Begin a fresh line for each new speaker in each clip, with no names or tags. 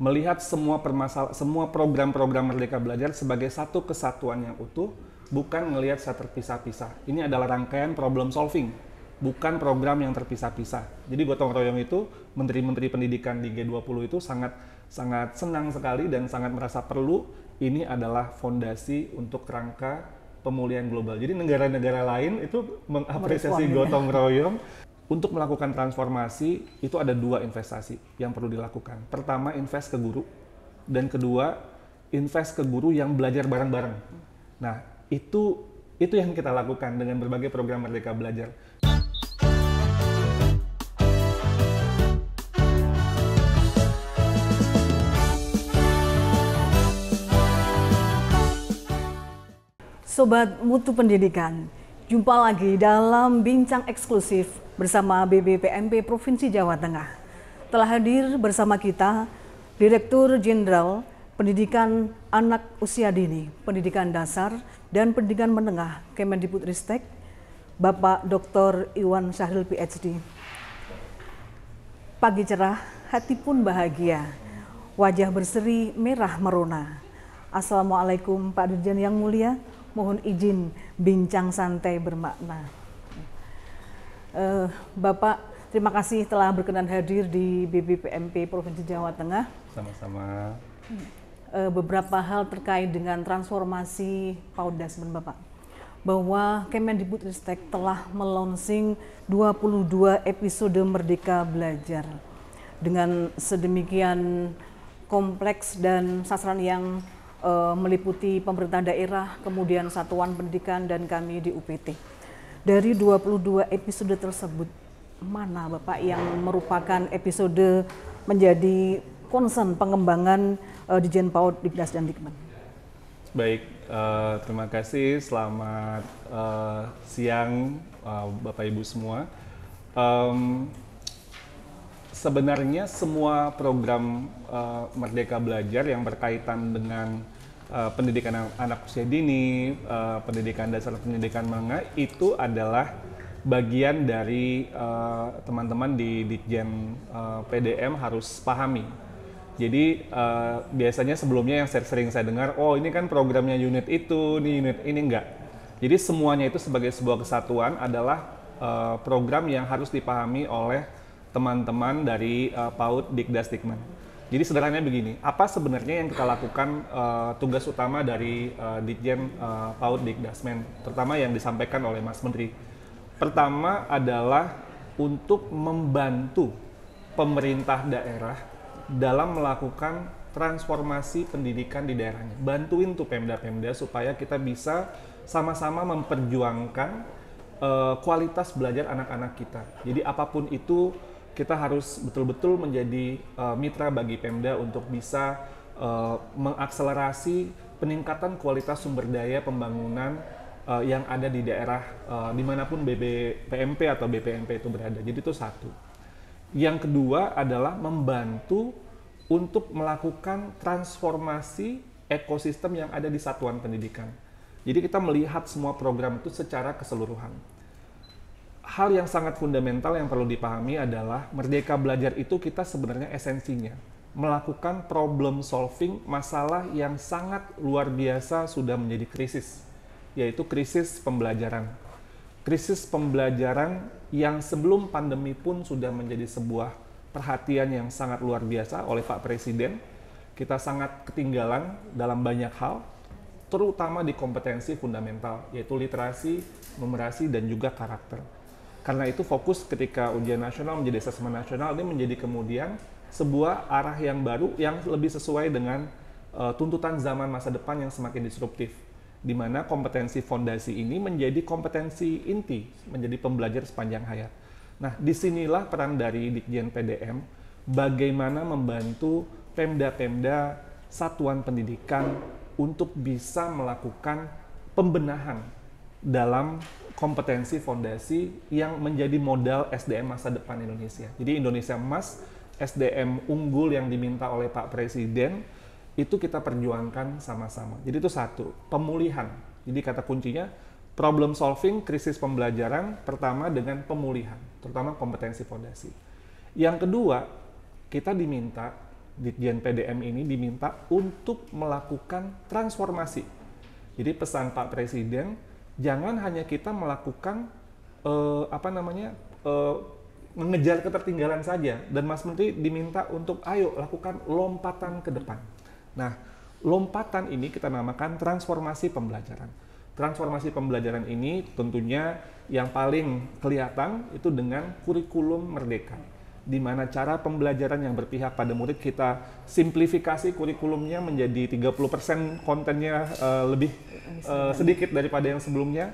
melihat semua program-program Merdeka Belajar sebagai satu kesatuan yang utuh, bukan melihat secara terpisah-pisah. Ini adalah rangkaian problem solving, bukan program yang terpisah-pisah. Jadi gotong royong itu, menteri-menteri pendidikan di G20 itu sangat senang sekali dan sangat merasa perlu. Ini adalah fondasi untuk rangka pemulihan global. Jadi negara-negara lain itu mengapresiasi gotong royong. Untuk melakukan transformasi itu ada 2 investasi yang perlu dilakukan. Pertama, invest ke guru, dan kedua, invest ke guru yang belajar bareng-bareng. Nah, itu yang kita lakukan dengan berbagai program Merdeka Belajar.
Sobat Mutu Pendidikan, jumpa lagi dalam bincang eksklusif bersama BBPMP Provinsi Jawa Tengah. Telah hadir bersama kita Direktur Jenderal Pendidikan Anak Usia Dini, Pendidikan Dasar dan Pendidikan Menengah Kemendikbudristek, Bapak Dr. Iwan Syahril PhD. Pagi cerah, hati pun bahagia, wajah berseri merah merona. Assalamualaikum Pak Dirjen yang mulia, mohon izin bincang santai bermakna. Bapak, terima kasih telah berkenan hadir di BBPMP Provinsi Jawa Tengah.
Sama-sama.
Beberapa hal terkait dengan transformasi Paudasmen Bapak, bahwa Kemendikbudristek telah melonsing 22 episode Merdeka Belajar dengan sedemikian kompleks dan sasaran yang meliputi pemerintah daerah, kemudian satuan pendidikan, dan kami di UPT. Dari 22 episode tersebut, mana Bapak yang merupakan episode menjadi concern pengembangan Dijen PAUD, Dikdas, dan Dikmen?
Baik, terima kasih. Selamat siang Bapak Ibu semua. Sebenarnya semua program Merdeka Belajar yang berkaitan dengan pendidikan anak usia dini, pendidikan dasar, pendidikan menengah itu adalah bagian dari teman-teman di Ditjen PDM harus pahami. Jadi biasanya sebelumnya yang sering saya dengar, oh ini kan programnya unit itu, nih unit ini enggak. Jadi semuanya itu sebagai sebuah kesatuan adalah program yang harus dipahami oleh teman-teman dari PAUD, Dikdas, Dikmen. Jadi sederhananya begini, apa sebenarnya yang kita lakukan tugas utama dari Ditjen PAUD, Dikdasmen, terutama yang disampaikan oleh Mas Menteri. Pertama adalah untuk membantu pemerintah daerah dalam melakukan transformasi pendidikan di daerahnya. Bantuin tuh Pemda-Pemda supaya kita bisa sama-sama memperjuangkan kualitas belajar anak-anak kita. Jadi apapun itu, kita harus betul-betul menjadi mitra bagi Pemda untuk bisa mengakselerasi peningkatan kualitas sumber daya pembangunan yang ada di daerah dimanapun BBPMP atau BPMP itu berada. Jadi itu satu. Yang kedua adalah membantu untuk melakukan transformasi ekosistem yang ada di satuan pendidikan. Jadi kita melihat semua program itu secara keseluruhan. Hal yang sangat fundamental yang perlu dipahami adalah Merdeka Belajar itu kita sebenarnya esensinya melakukan problem solving masalah yang sangat luar biasa sudah menjadi krisis, yaitu krisis pembelajaran. Krisis pembelajaran yang sebelum pandemi pun sudah menjadi sebuah perhatian yang sangat luar biasa oleh Pak Presiden. Kita sangat ketinggalan dalam banyak hal, terutama di kompetensi fundamental, yaitu literasi, numerasi, dan juga karakter. Karena itu fokus ketika ujian nasional menjadi asesmen nasional ini menjadi kemudian sebuah arah yang baru yang lebih sesuai dengan tuntutan zaman masa depan yang semakin disruptif, di mana kompetensi fondasi ini menjadi kompetensi inti, menjadi pembelajar sepanjang hayat. Nah, disinilah peran dari Ditjen PDM, bagaimana membantu Pemda-Pemda satuan pendidikan untuk bisa melakukan pembenahan dalam kompetensi fondasi yang menjadi modal SDM masa depan Indonesia. Jadi Indonesia Emas, SDM unggul yang diminta oleh Pak Presiden, itu kita perjuangkan sama-sama. Jadi itu satu, pemulihan. Jadi kata kuncinya, problem solving, krisis pembelajaran, pertama dengan pemulihan, terutama kompetensi fondasi. Yang kedua, kita diminta Ditjen PDM ini diminta untuk melakukan transformasi. Jadi pesan Pak Presiden, jangan hanya kita melakukan mengejar ketertinggalan saja, dan Mas Menteri diminta untuk ayo lakukan lompatan ke depan. Nah, lompatan ini kita namakan transformasi pembelajaran. Transformasi pembelajaran ini tentunya yang paling kelihatan itu dengan kurikulum merdeka, di mana cara pembelajaran yang berpihak pada murid kita simplifikasi kurikulumnya menjadi 30% kontennya lebih sedikit daripada yang sebelumnya.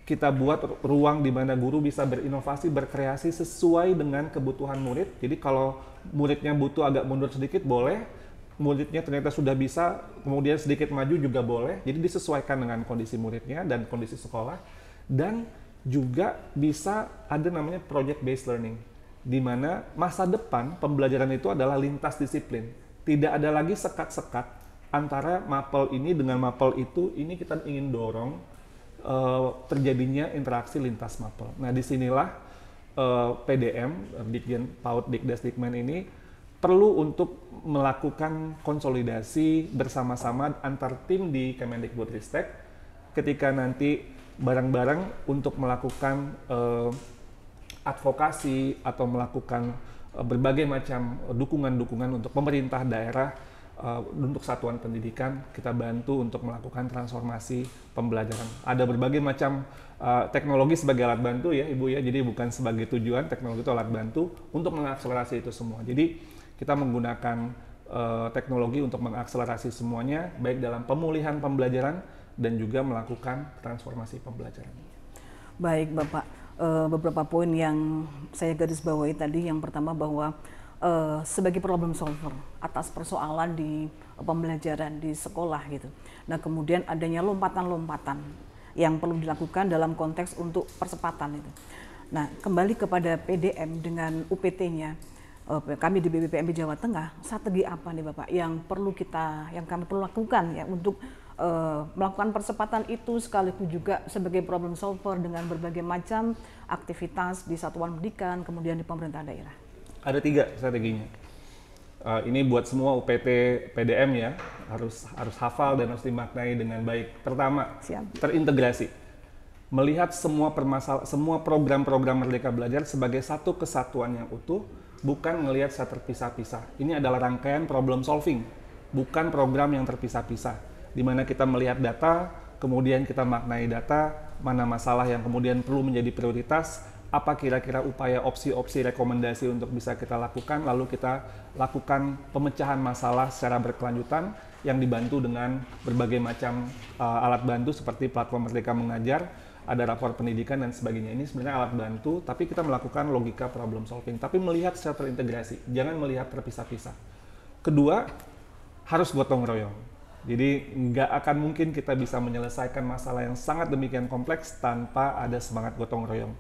Kita buat ruang di mana guru bisa berinovasi, berkreasi sesuai dengan kebutuhan murid. Jadi kalau muridnya butuh agak mundur sedikit boleh, muridnya ternyata sudah bisa, kemudian sedikit maju juga boleh. Jadi disesuaikan dengan kondisi muridnya dan kondisi sekolah. Dan juga bisa ada namanya project based learning, di mana masa depan pembelajaran itu adalah lintas disiplin. Tidak ada lagi sekat-sekat antara mapel ini dengan mapel itu. Ini kita ingin dorong terjadinya interaksi lintas mapel. Nah, disinilah PDM, Ditjen PAUD Dikdasdikmen ini perlu untuk melakukan konsolidasi bersama-sama antar tim di Kemendikbudristek ketika nanti bareng-bareng untuk melakukan advokasi atau melakukan berbagai macam dukungan-dukungan untuk pemerintah daerah, untuk satuan pendidikan. Kita bantu untuk melakukan transformasi pembelajaran. Ada berbagai macam teknologi sebagai alat bantu ya Ibu ya, jadi bukan sebagai tujuan, teknologi itu alat bantu untuk mengakselerasi itu semua. Jadi kita menggunakan teknologi untuk mengakselerasi semuanya, baik dalam pemulihan pembelajaran dan juga melakukan transformasi pembelajaran.
Baik Bapak, beberapa poin yang saya garis bawahi tadi. Yang pertama bahwa sebagai problem solver atas persoalan di pembelajaran di sekolah gitu. Nah, kemudian adanya lompatan-lompatan yang perlu dilakukan dalam konteks untuk percepatan itu. Nah, kembali kepada PDM dengan UPT-nya, kami di BPPMP Jawa Tengah, strategi apa nih Bapak yang kami perlu lakukan ya untuk melakukan percepatan itu, sekaligus juga sebagai problem solver dengan berbagai macam aktivitas di satuan pendidikan, kemudian di pemerintah daerah?
Ada 3 strateginya. Ini buat semua UPT PDM ya, harus hafal dan harus dimaknai dengan baik. Pertama, terintegrasi. Melihat semua program-program Merdeka Belajar sebagai satu kesatuan yang utuh, bukan melihat secara terpisah-pisah. Ini adalah rangkaian problem solving, bukan program yang terpisah-pisah, di mana kita melihat data, kemudian kita maknai data, mana masalah yang kemudian perlu menjadi prioritas, apa kira-kira upaya opsi-opsi rekomendasi untuk bisa kita lakukan, lalu kita lakukan pemecahan masalah secara berkelanjutan yang dibantu dengan berbagai macam alat bantu seperti platform Merdeka Mengajar, ada rapor pendidikan dan sebagainya. Ini sebenarnya alat bantu, tapi kita melakukan logika problem solving, tapi melihat secara terintegrasi, jangan melihat terpisah-pisah. Kedua, harus gotong royong. Jadi nggak akan mungkin kita bisa menyelesaikan masalah yang sangat demikian kompleks tanpa ada semangat gotong royong.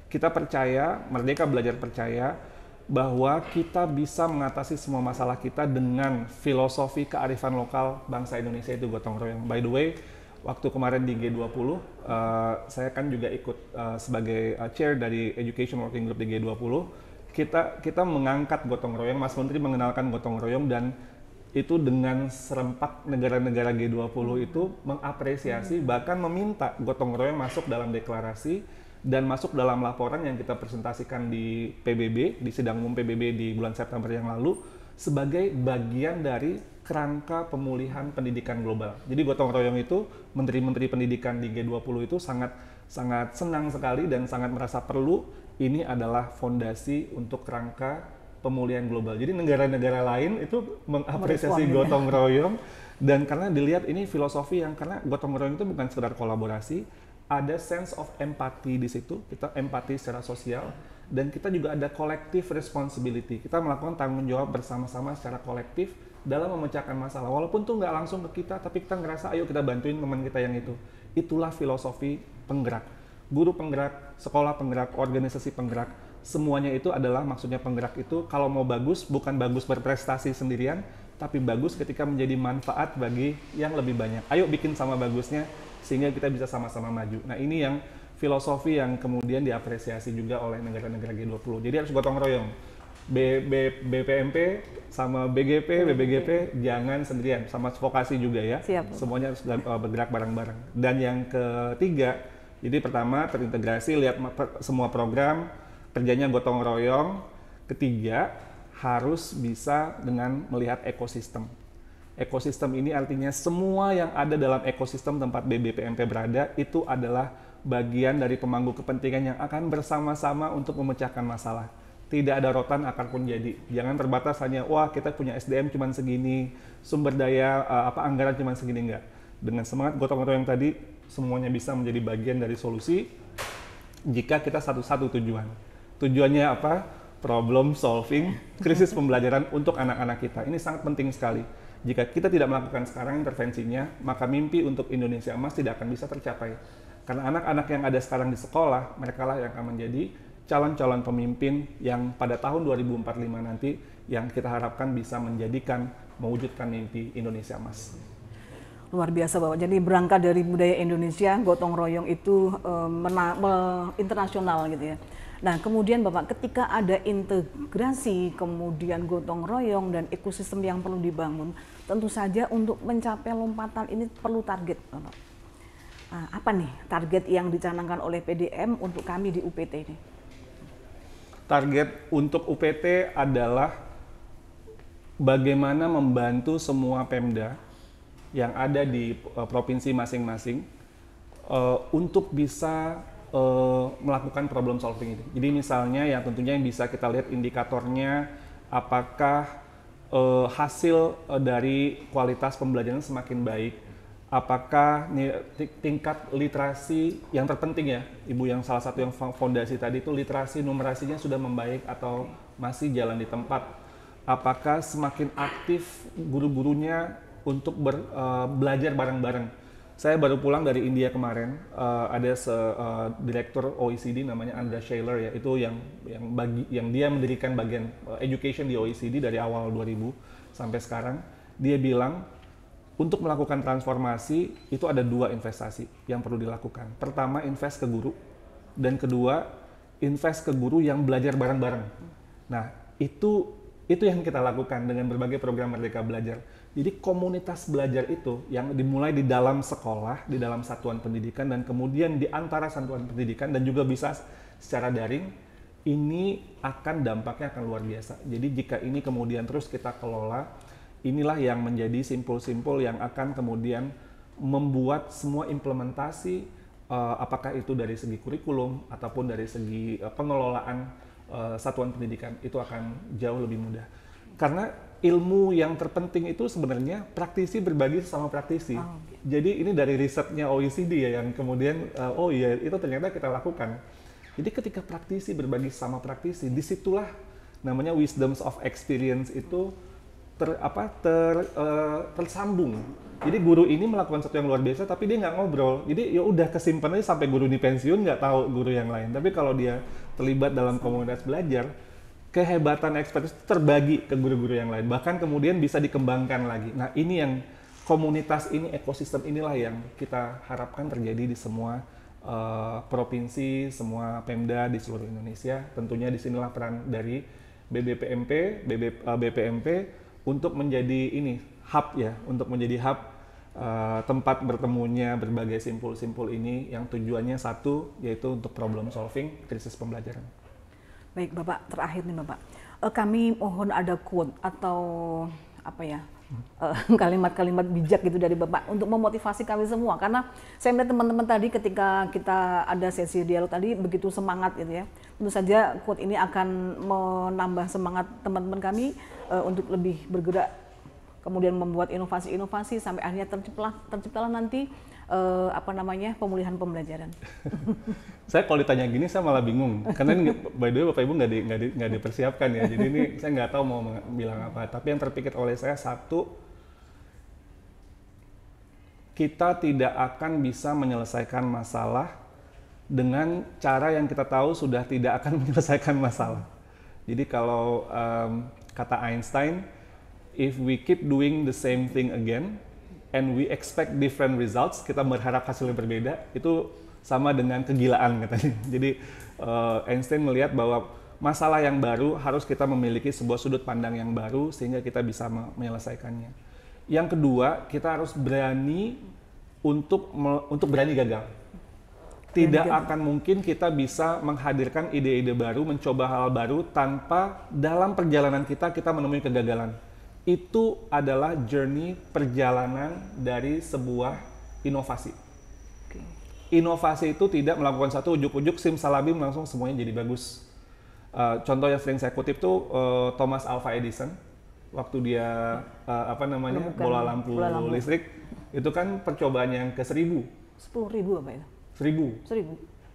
Kita percaya, Merdeka Belajar percaya, bahwa kita bisa mengatasi semua masalah kita dengan filosofi kearifan lokal bangsa Indonesia, itu gotong royong. By the way, waktu kemarin di G20, saya kan juga ikut sebagai chair dari Education Working Group di G20. Kita mengangkat gotong royong, Mas Menteri mengenalkan gotong royong, dan itu dengan serempak negara-negara G20 itu mengapresiasi, bahkan meminta gotong royong masuk dalam deklarasi dan masuk dalam laporan yang kita presentasikan di PBB, di sidang umum PBB di bulan September yang lalu, sebagai bagian dari kerangka pemulihan pendidikan global. Jadi gotong royong itu, menteri-menteri pendidikan di G20 itu sangat senang sekali dan sangat merasa perlu. Ini adalah fondasi untuk kerangka pemulihan global. Jadi negara-negara lain itu mengapresiasi gotong royong, dan karena dilihat ini filosofi yang, karena gotong royong itu bukan sekedar kolaborasi, ada sense of empathy di situ, kita empati secara sosial, dan kita juga ada collective responsibility. Kita melakukan tanggung jawab bersama-sama secara kolektif dalam memecahkan masalah. Walaupun tuh nggak langsung ke kita, tapi kita ngerasa ayo kita bantuin teman kita yang itu. Itulah filosofi penggerak. Guru penggerak, sekolah penggerak, organisasi penggerak, semuanya itu adalah, maksudnya penggerak itu kalau mau bagus, bukan bagus berprestasi sendirian, tapi bagus ketika menjadi manfaat bagi yang lebih banyak. Ayo bikin sama bagusnya, sehingga kita bisa sama-sama maju. Nah, ini yang filosofi yang kemudian diapresiasi juga oleh negara-negara G20. Jadi harus gotong royong. BPMP sama BGP, BBGP jangan sendirian, sama vokasi juga ya.
Siap.
Semuanya harus bergerak bareng-bareng. Dan yang ketiga, jadi pertama terintegrasi, lihat semua program, kerjanya gotong royong. Ketiga, harus bisa dengan melihat ekosistem. Ekosistem ini artinya semua yang ada dalam ekosistem tempat BBPMP berada itu adalah bagian dari pemangku kepentingan yang akan bersama-sama untuk memecahkan masalah. Tidak ada rotan akar pun jadi. Jangan terbatas hanya wah kita punya SDM cuma segini, sumber daya anggaran cuma segini, enggak. Dengan semangat gotong royong tadi semuanya bisa menjadi bagian dari solusi jika kita satu-satu tujuan. Tujuannya apa? Problem solving, krisis pembelajaran untuk anak-anak kita. Ini sangat penting sekali. Jika kita tidak melakukan sekarang intervensinya, maka mimpi untuk Indonesia Emas tidak akan bisa tercapai. Karena anak-anak yang ada sekarang di sekolah, mereka lah yang akan menjadi calon-calon pemimpin yang pada tahun 2045 nanti yang kita harapkan bisa mewujudkan mimpi Indonesia Emas.
Luar biasa Bapak. Jadi berangkat dari budaya Indonesia, gotong royong itu internasional gitu ya. Nah, kemudian Bapak, ketika ada integrasi, kemudian gotong royong dan ekosistem yang perlu dibangun, tentu saja untuk mencapai lompatan ini perlu target, Bapak. Nah, apa nih target yang dicanangkan oleh PDM untuk kami di UPT ini?
Target untuk UPT adalah bagaimana membantu semua Pemda yang ada di provinsi masing-masing untuk bisa melakukan problem solving itu. Jadi misalnya yang tentunya yang bisa kita lihat indikatornya apakah hasil dari kualitas pembelajaran semakin baik, apakah tingkat literasi yang terpenting ya, Ibu yang salah satu yang fondasi tadi itu literasi numerasinya sudah membaik atau masih jalan di tempat, apakah semakin aktif guru-gurunya untuk belajar bareng-bareng. Saya baru pulang dari India kemarin, ada direktur OECD namanya Andrea Shaler ya, itu yang dia mendirikan bagian education di OECD dari awal 2000 sampai sekarang. Dia bilang untuk melakukan transformasi itu ada 2 investasi yang perlu dilakukan. Pertama invest ke guru, dan kedua invest ke guru yang belajar bareng-bareng. Nah itu yang kita lakukan dengan berbagai program Merdeka Belajar. Jadi komunitas belajar itu yang dimulai di dalam sekolah, di dalam satuan pendidikan, dan kemudian di antara satuan pendidikan dan juga bisa secara daring, ini dampaknya akan luar biasa. Jadi jika ini kemudian terus kita kelola, inilah yang menjadi simpul-simpul yang akan kemudian membuat semua implementasi, apakah itu dari segi kurikulum ataupun dari segi pengelolaan satuan pendidikan, itu akan jauh lebih mudah. Karena ilmu yang terpenting itu sebenarnya praktisi berbagi sama praktisi. Jadi ini dari risetnya OECD ya yang kemudian oh iya itu ternyata kita lakukan. Jadi ketika praktisi berbagi sama praktisi, disitulah namanya wisdoms of experience itu tersambung. Jadi guru ini melakukan sesuatu yang luar biasa tapi dia nggak ngobrol. Jadi ya udah kesimpan aja sampai guru ini pensiun, nggak tahu guru yang lain. Tapi kalau dia terlibat dalam komunitas belajar, kehebatan ekspertis terbagi ke guru-guru yang lain, bahkan kemudian bisa dikembangkan lagi. Nah ini yang komunitas ini, ekosistem inilah yang kita harapkan terjadi di semua provinsi, semua Pemda di seluruh Indonesia. Tentunya disinilah peran dari BPMP untuk menjadi hub ya, untuk menjadi hub tempat bertemunya berbagai simpul-simpul ini yang tujuannya satu, yaitu untuk problem solving krisis pembelajaran.
Baik Bapak, terakhir nih Bapak, kami mohon ada quote atau kalimat-kalimat bijak gitu dari Bapak untuk memotivasi kami semua, karena saya melihat teman-teman tadi ketika kita ada sesi dialog tadi begitu semangat gitu ya. Tentu saja quote ini akan menambah semangat teman-teman kami untuk lebih bergerak, kemudian membuat inovasi-inovasi sampai akhirnya terciptalah nanti pemulihan pembelajaran.
Saya kalau ditanya gini saya malah bingung, karena ini, by the way Bapak Ibu nggak dipersiapkan ya, jadi ini saya nggak tahu mau bilang apa. Tapi yang terpikir oleh saya satu, kita tidak akan bisa menyelesaikan masalah dengan cara yang kita tahu sudah tidak akan menyelesaikan masalah. Jadi kalau kata Einstein, if we keep doing the same thing again and we expect different results, kita berharap hasilnya berbeda, itu sama dengan kegilaan katanya. Jadi Einstein melihat bahwa masalah yang baru harus kita memiliki sebuah sudut pandang yang baru sehingga kita bisa menyelesaikannya. Yang kedua, kita harus berani untuk berani gagal. Tidak akan mungkin kita bisa menghadirkan ide-ide baru, mencoba hal baru tanpa dalam perjalanan kita menemui kegagalan. Itu adalah journey perjalanan dari sebuah inovasi. Inovasi itu tidak melakukan satu ujuk-ujuk simsalabim langsung semuanya jadi bagus. Contoh yang sering saya kutip tuh Thomas Alva Edison waktu dia bola lampu listrik itu kan percobaan yang ke-1000.
10.000 apa ya?
1000.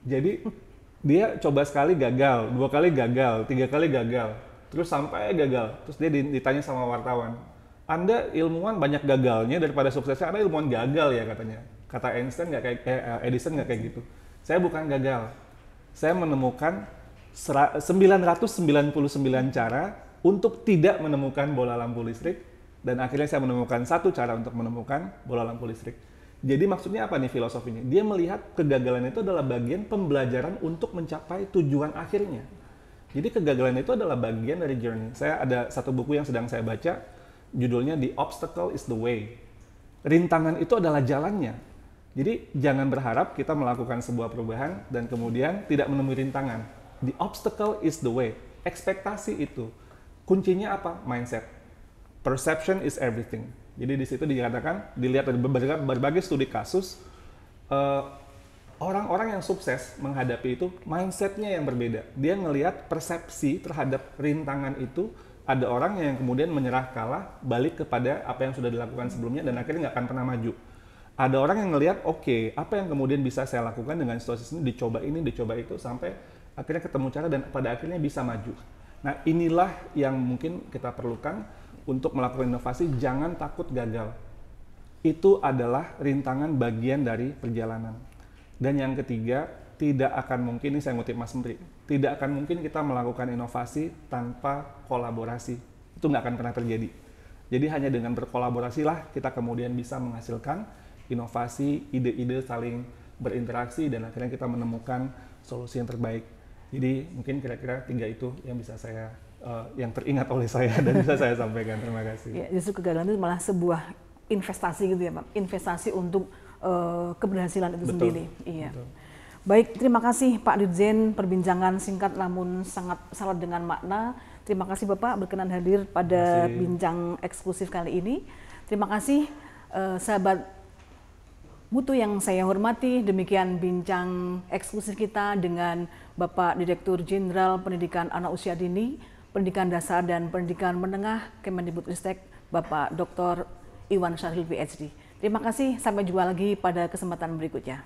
Jadi dia coba sekali gagal, 2 kali gagal, 3 kali gagal, terus sampai gagal. Terus dia ditanya sama wartawan, Anda ilmuwan banyak gagalnya daripada suksesnya, Anda ilmuwan gagal ya katanya. Kata Einstein Edison nggak kayak gitu. Saya bukan gagal, saya menemukan 999 cara untuk tidak menemukan bola lampu listrik, dan akhirnya saya menemukan satu cara untuk menemukan bola lampu listrik. Jadi maksudnya apa nih filosofinya? Dia melihat kegagalan itu adalah bagian pembelajaran untuk mencapai tujuan akhirnya. Jadi kegagalan itu adalah bagian dari journey. Saya ada satu buku yang sedang saya baca, judulnya The Obstacle is the Way. Rintangan itu adalah jalannya. Jadi jangan berharap kita melakukan sebuah perubahan dan kemudian tidak menemui rintangan. The obstacle is the way. Ekspektasi itu. Kuncinya apa? Mindset. Perception is everything. Jadi di situ dikatakan, dilihat dari berbagai studi kasus, orang-orang yang sukses menghadapi itu mindsetnya yang berbeda. Dia ngelihat persepsi terhadap rintangan itu, ada orang yang kemudian menyerah kalah, balik kepada apa yang sudah dilakukan sebelumnya dan akhirnya nggak akan pernah maju. Ada orang yang ngelihat, oke, apa yang kemudian bisa saya lakukan dengan situasi ini, dicoba itu, sampai akhirnya ketemu cara dan pada akhirnya bisa maju. Nah inilah yang mungkin kita perlukan untuk melakukan inovasi. Jangan takut gagal. Itu adalah rintangan bagian dari perjalanan. Dan yang ketiga, tidak akan mungkin, ini saya ngutip Mas Menteri, tidak akan mungkin kita melakukan inovasi tanpa kolaborasi. Itu nggak akan pernah terjadi. Jadi hanya dengan berkolaborasilah kita kemudian bisa menghasilkan inovasi, ide-ide saling berinteraksi, dan akhirnya kita menemukan solusi yang terbaik. Jadi mungkin kira-kira 3 itu yang bisa saya yang teringat oleh saya dan bisa saya sampaikan. Terima kasih.
Ya, justru kegagalan itu malah sebuah investasi gitu ya Pak, investasi untuk keberhasilan itu sendiri. Iya.
Betul.
Baik, terima kasih Pak Dirjen, perbincangan singkat namun sangat syarat dengan makna. Terima kasih Bapak berkenan hadir pada bincang eksklusif kali ini. Terima kasih sahabat Mutu yang saya hormati, demikian bincang eksklusif kita dengan Bapak Direktur Jenderal Pendidikan Anak Usia Dini, Pendidikan Dasar dan Pendidikan Menengah Kemendikbudristek, Bapak Dr. Iwan Syaril PhD. Terima kasih, sampai jumpa lagi pada kesempatan berikutnya.